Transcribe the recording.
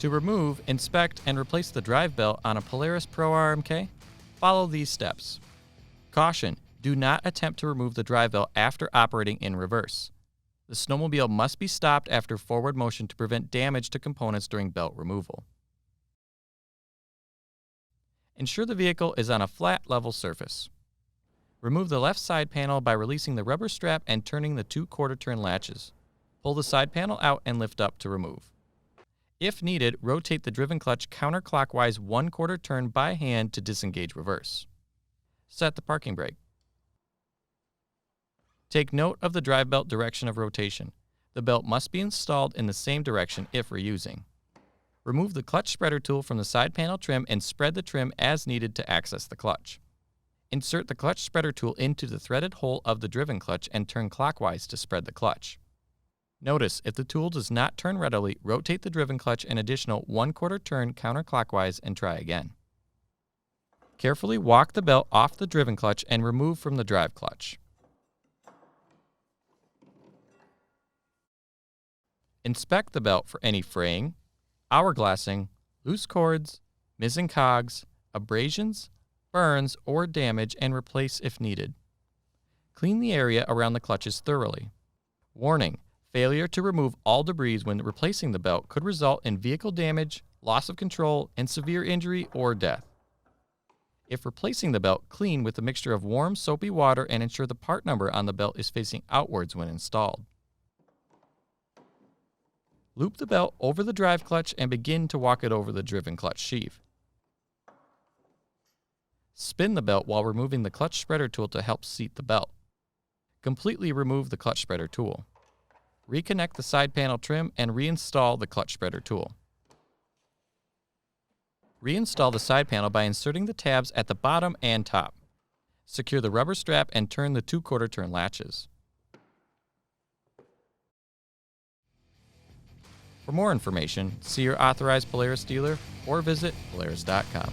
To remove, inspect, and replace the drive belt on a Polaris Pro-RMK, follow these steps. Caution: do not attempt to remove the drive belt after operating in reverse. The snowmobile must be stopped after forward motion to prevent damage to components during belt removal. Ensure the vehicle is on a flat, level surface. Remove the left side panel by releasing the rubber strap and turning the 2 quarter-turn latches. Pull the side panel out and lift up to remove. If needed, rotate the driven clutch counterclockwise 1 quarter turn by hand to disengage reverse. Set the parking brake. Take note of the drive belt direction of rotation. The belt must be installed in the same direction if reusing. Remove the clutch spreader tool from the side panel trim and spread the trim as needed to access the clutch. Insert the clutch spreader tool into the threaded hole of the driven clutch and turn clockwise to spread the clutch. Notice, if the tool does not turn readily, rotate the driven clutch an additional 1 quarter turn counterclockwise and try again. Carefully walk the belt off the driven clutch and remove from the drive clutch. Inspect the belt for any fraying, hourglassing, loose cords, missing cogs, abrasions, burns, or damage and replace if needed. Clean the area around the clutches thoroughly. Warning: failure to remove all debris when replacing the belt could result in vehicle damage, loss of control, and severe injury or death. If replacing the belt, clean with a mixture of warm, soapy water and ensure the part number on the belt is facing outwards when installed. Loop the belt over the drive clutch and begin to walk it over the driven clutch sheave. Spin the belt while removing the clutch spreader tool to help seat the belt. Completely remove the clutch spreader tool. Reconnect the side panel trim and reinstall the clutch spreader tool. Reinstall the side panel by inserting the tabs at the bottom and top. Secure the rubber strap and turn the 2 quarter turn latches. For more information, see your authorized Polaris dealer or visit Polaris.com.